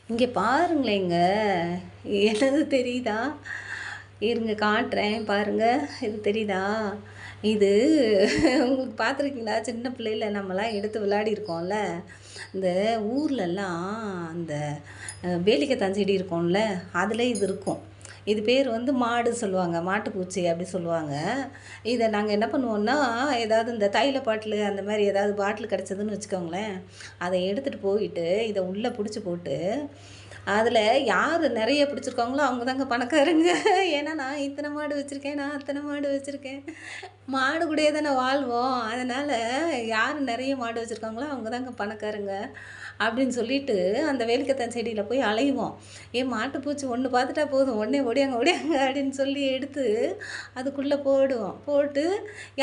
இங்கே பாருங்களேங்க. என்னது தெரியுதா? இருங்க காட்டுறேன் பாருங்க. இது தெரியுதா? இது உங்களுக்கு பார்த்துருக்கீங்களா? சின்ன பிள்ளையில நம்மலாம் எடுத்து விளையாடிருக்கோம்ல. இந்த ஊர்லலாம் அந்த வேலிக்கத்தான் செடி இருக்கும்ல, அதில இது இருக்கும். இது பேர் வந்து மாடு சொல்லுவாங்க. மாட்டுப்பூச்சி அப்படி சொல்லுவாங்க. இத நாங்க என்ன பண்ணுவோம்னா, ஏதாவது இந்த தைல பாட்டிலு அந்த மாரி ஏதாவது பாட்டில் கிடச்சதுன்னு வச்சுக்கோங்களேன், அத எடுத்துட்டு போயிட்டு, இத உள்ள புடிச்சு போட்டு அதில யார் நெறைய பிடிச்சிருக்காங்களோ அவங்க தாங்க பணக்காரங்க. ஏன்னா நான் இத்தன மாடு வச்சிருக்கேன், நான் அத்தன மாடு வச்சிருக்கேன். மாடு கூடயே தானே வாழ்வோம். அதனால யார் நெறைய மாடு வச்சிருக்காங்களோ அவங்க தாங்க பணக்காரங்க. அப்படின்னு சொல்லிட்டு அந்த வேலிக்கத்தான் செடியில போய் அலைவோம். மாட்டுப்பூச்சி ஒண்ணு பார்த்துட்டா போதும். உடனே ஓடியாங்க ஓடியாங்க அப்படின்னு சொல்லி எடுத்து அதுக்குள்ள போடுவோம். போட்டு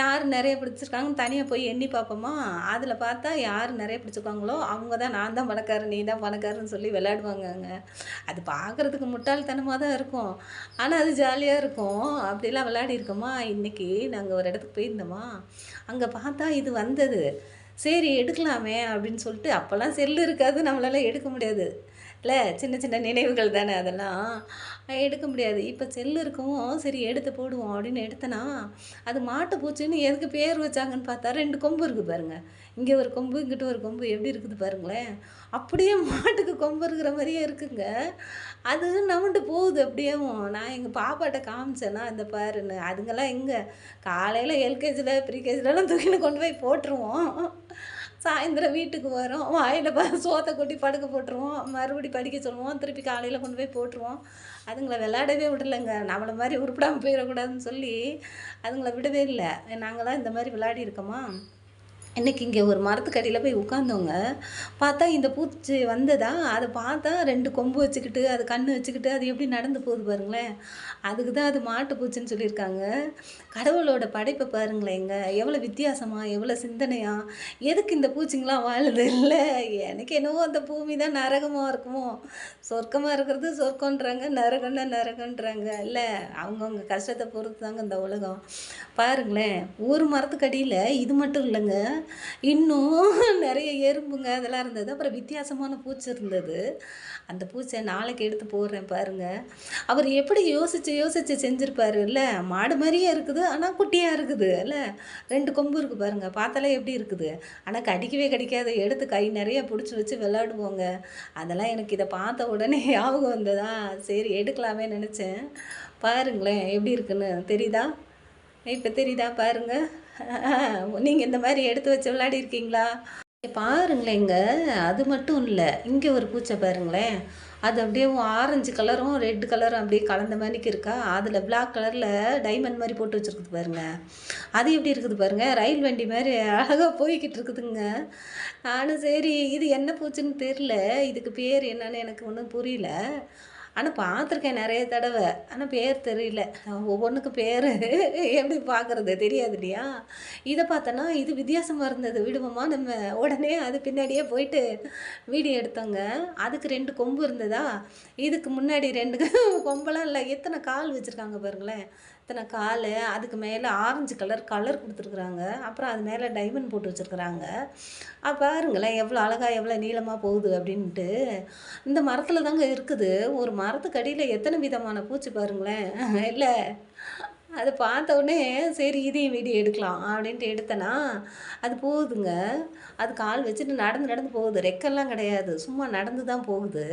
யார் நெறைய பிடிச்சிருக்காங்கன்னு தனியா போய் எண்ணி பார்ப்போமா, அதில பார்த்தா யார் நெறைய பிடிச்சிருக்காங்களோ அவங்க தான் நான் தான் பணக்காரன், நீ தான் பணக்காரன்னு சொல்லி விளையாடுவாங்கங்க. அது பார்க்குறதுக்கு முட்டாள்தனமா தான் இருக்கும். ஆனா அது ஜாலியா இருக்கும். அப்படிலாம் விளையாடியிருக்கோமா, இன்னைக்கு நாங்க ஒரு இடத்துக்கு போயிருந்தோமா, அங்க பார்த்தா இது வந்தது. சரி எடுக்கலாமே அப்படின்னு சொல்லிட்டு அப்போலாம் செல்லு இருக்காது, நம்மளால எடுக்க முடியாது. இல்ல சின்ன சின்ன நினைவுகள் தானே அதெல்லாம். எடுக்க முடியாது. இப்ப செல்லு இருக்கவும் சரி எடுத்து போடுவோம் அப்படின்னு எடுத்தனா, அது மாட்டு பூச்சின்னு எதுக்கு பேர் வச்சாங்கன்னு பார்த்தா 2 கொம்பு இருக்கு பாருங்க. இங்க ஒரு கொம்பு, இங்கிட்டு ஒரு கொம்பு எப்படி இருக்குது பாருங்களேன். அப்படியே மாட்டுக்கு கொம்பு இருக்கிற மாரியே இருக்குங்க. அது நவுண்டு போகுது அப்படியேவும். நான் எங்க பாப்பாட்ட காமிச்சேனா, இந்த பாருன்னு. அதுங்கலாம் எங்க காலையில எல்கேஜில, ப்ரீகேஜிலலாம் தூக்கின்னு கொண்டு போய் போட்டுருவோம். சாயந்தரம் வீட்டுக்கு வரும். வாயில சோத்த கொட்டி படுக்க போட்டுருவோம். மறுபடி படிக்க சொல்லுவோம். திருப்பி காலையில கொண்டு போய் போட்டுருவோம். அதுங்கள விளையாடவே விடலங்க. நம்மள மாரி உருப்படாம போயிறக்கூடாதுன்னு சொல்லி, அதுங்கள விடவே இல்ல. நாங்கலாம் இந்த மாரி விளையாடியிருக்கோமா, இன்னைக்கு இங்கே ஒரு மரத்துக்கடியில போய் உட்காந்தோங்க. பார்த்தா இந்த பூச்சி வந்ததா, அத பார்த்தா 2 கொம்பு வச்சுக்கிட்டு, அது கண்ணு வச்சுக்கிட்டு, அது எப்படி நடந்து போகுது பாருங்களேன். அதுக்கு தான் அது மாட்டு பூச்சின்னு சொல்லியிருக்காங்க. கடவுளோட படைப்ப பாருங்களேங்க. எவ்வளோ வித்தியாசமா, எவ்வளோ சிந்தனையா, எதுக்கு இந்த பூச்சிங்கலாம் வாழுது இல்ல. எனக்கு என்னவோ அந்த பூமி தான் நரகமா இருக்குமோ! சொர்க்கமா இருக்கிறது சொர்க்கம்ன்றாங்க, நரகம்னா நரகம்ன்றாங்க. இல்ல அவங்கவங்க கஷ்டத்த பொறுத்து தாங்க இந்த உலகம். பாருங்களேன், ஒரு மரத்துக்கடியில இது மட்டும் இல்லங்க. இன்னும் நெறைய எறும்புங்க அதெல்லாம் இருந்தது. அப்புறம் வித்தியாசமான பூச்சி இருந்தது. அந்த பூச்ச நாளைக்கு எடுத்து போடுறேன் பாருங்க. அவரு எப்படி யோசிச்சு யோசிச்சு செஞ்சிருப்பாருல்ல. மாடு மாரியே இருக்குது. ஆனா குட்டியா இருக்குது இல்ல. 2 கொம்பு இருக்கு பாருங்க. பார்த்தாலே எப்படி இருக்குது. ஆனா கடிக்கவே கடிக்காது. எடுத்து கை நெறைய புடிச்சு வச்சு விளையாடுவோங்க. அதெல்லாம் எனக்கு இத பார்த்த உடனே ஞாபகம் வந்ததா, சரி எடுக்கலாமே நெனச்சேன். பாருங்களேன் எப்படி இருக்குன்னு. தெரியுதா? இப்ப தெரியுதா பாருங்க. நீங்க இந்த மாரி எடுத்து வச்சு விளையாடியிருக்கீங்களா? பாருங்களேங்க, அது மட்டும் இல்ல. இங்க ஒரு பூச்ச பாருங்களேன். அது அப்படியே ஆரஞ்சு கலரும், ரெட் கலரும் அப்படியே கலந்த மாணிக்கு இருக்கா, அதில பிளாக் கலர்ல டைமண்ட் மாரி போட்டு வச்சிருக்குது பாருங்க. அது எப்படி இருக்குது பாருங்க, ரயில் வண்டி மாரி அழகா போய்க்கிட்டு இருக்குதுங்க. நானும் சரி இது என்ன பூச்சுன்னு தெரியல. இதுக்கு பேர் என்னன்னு எனக்கு ஒண்ணும் புரியல. ஆனா பார்த்துருக்கேன் நெறைய தடவ. ஆனா பேர் தெரியல. ஒவ்வொன்னுக்கும் பேரு எப்படி பார்க்குறது தெரியாது இல்லையா? இத பார்த்தோன்னா, இது வித்தியாசமா இருந்தது. விடுவோமா நம்ம? உடனே அது பின்னாடியே போயிட்டு வீடியோ எடுத்தோங்க. அதுக்கு 2 கொம்பு இருந்ததா, இதுக்கு முன்னாடி 2 கொம்பெல்லாம் இல்ல. எத்தன கால் வச்சிருக்காங்க பாருங்களேன். இத்தன காலு, அதுக்கு மேல ஆரஞ்சு கலர் குடுத்துருக்குறாங்க. அப்புறம் அது மேல டைமண்ட் போட்டு வச்சிருக்குறாங்க. பாருங்களேன் எவ்வளோ அழகா, எவ்வளோ நீளமா போகுது அப்படின்ட்டு. இந்த மரத்தில தாங்க இருக்குது. ஒரு மரத்துக்கு அடியில எத்தன விதமான பூச்சி பாருங்களேன். இல்ல. அத பார்த்தோனே சரி இதையும் வீடியோ எடுக்கலாம் அப்படின்ட்டு எடுத்தேனா, அது போகுதுங்க. அது கால் வச்சுட்டு நடந்து நடந்து போகுது. ரெக்கைலாம் கிடையாது. சும்மா நடந்து தான் போகுது.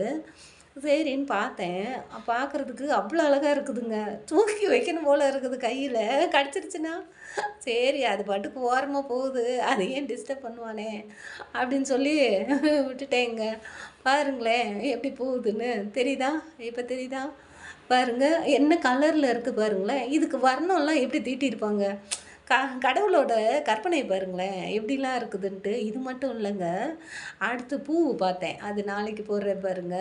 சரின்னு பார்த்தேன். பார்க்குறதுக்கு அவ்வளோ அழகா இருக்குதுங்க. தூக்கி வைக்கணும் போல இருக்குது கையில. கடிச்சிருச்சுன்னா, சரி அது பாட்டுக்கு ஓரமா போகுது. அத ஏன் டிஸ்டர்ப் பண்ணுவானே அப்படின்னு சொல்லி விட்டுட்டேங்க. பாருங்களேன் எப்படி போகுதுன்னு. தெரியுதா? இப்ப தெரியுதா? பாருங்க என்ன கலர்ல இருக்கு பாருங்களேன். இதுக்கு வர்ணம்லாம் எப்படி தீட்டியிருப்பாங்க. க கடவுளோட கற்பனை பாருங்களேன். எப்படிலாம் இருக்குதுன்ட்டு. இது மட்டும் இல்லங்க. அடுத்து பூவு பார்த்தேன். அது நாளைக்கு போடுறேன் பாருங்க.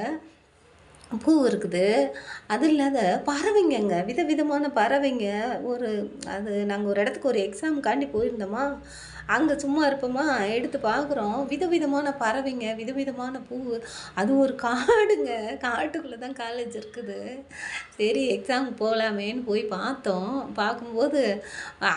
பூ இருக்குது. அது இல்லாத பறவைங்கங்க. விதவிதமான பறவைங்க. ஒரு அது நாங்க ஒரு இடத்துக்கு ஒரு எக்ஸாம்க்காண்டி போயிருந்தோமா, அங்க சும்மா இருப்போமா, எடுத்து பார்க்குறோம். விதவிதமான பறவைங்க, விதவிதமான பூவு. அது ஒரு காடுங்க. காட்டுக்குள்ள தான் காலேஜ் இருக்குது. சரி எக்ஸாமுக்கு போகலாமேன்னு போய் பார்த்தோம். பார்க்கும்போது அ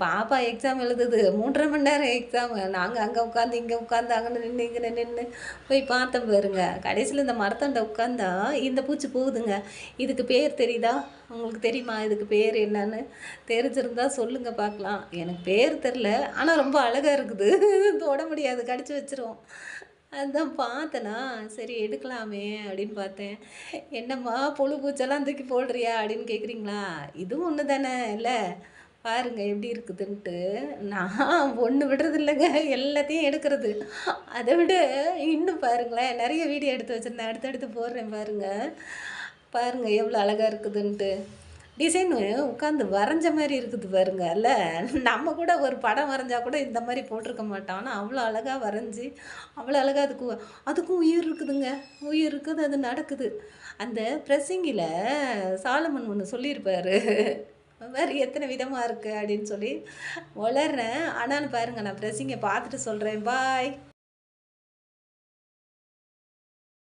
பாப்பா எக்ஸாம் எழுதுது. 3 1/2 மணி நேரம் எக்ஸாமு. நாங்க அங்க உட்காந்து, இங்க உட்காந்து, அங்கன நின்னு, இங்கன நின்னு போய் பார்த்தோம் பாருங்க. கடைசில இந்த மரத்தாண்ட உட்காந்தா, இந்த பூச்சி போகுதுங்க. இதுக்கு பேர் தெரியுதா? உங்களுக்கு தெரியுமா? இதுக்கு பேர் என்னன்னு? தெரிஞ்சிருந்தா சொல்லுங்க பார்க்கலாம். எனக்கு பேர் தெரில. ஆனா ரொம்ப அழகா இருக்குது. தொட முடியாது. கடிச்சு வச்சுரும். அதான் பார்த்தேனா, சரி எடுக்கலாமே அப்படின்னு பார்த்தேன். "என்னம்மா புழு பூச்செல்லாம் தூக்கி போடுறியா?" அப்படின்னு கேட்குறீங்களா? இதுவும் ஒண்ணு தானே இல்ல? பாருங்க எப்படி இருக்குதுன்ட்டு. நான் ஒண்ணு விடுறதில்லங்க. எல்லாத்தையும் எடுக்கிறது. அத விட இன்னும் பாருங்களேன், நெறைய வீடியோ எடுத்து வச்சிருந்தேன். அடுத்தடுத்து போடுறேன் பாருங்க. பாருங்க எவ்வளோ அழகா இருக்குதுன்ட்டு. டிசைனு உட்காந்து வரைஞ்ச மாரி இருக்குது பாருங்க. இல்ல நம்ம கூட ஒரு படம் வரைஞ்சா கூட இந்த மாரி போட்டிருக்க மாட்டோம். ஆனா அவ்வளோ அழகா வரைஞ்சு, அவ்வளோ அழகா அதுக்கும் உயிர் இருக்குதுங்க. உயிர் இருக்குது, அது நடக்குது. அந்த பிரசங்கில சாலமன் ஒண்ணு சொல்லியிருப்பாரு. பாரு எத்தன விதமா இருக்கு அப்படின்னு சொல்லி. வளர்றேன். ஆனாலும் பாருங்க நான் பிரசங்க பார்த்துட்டு சொல்றேன். பாய்.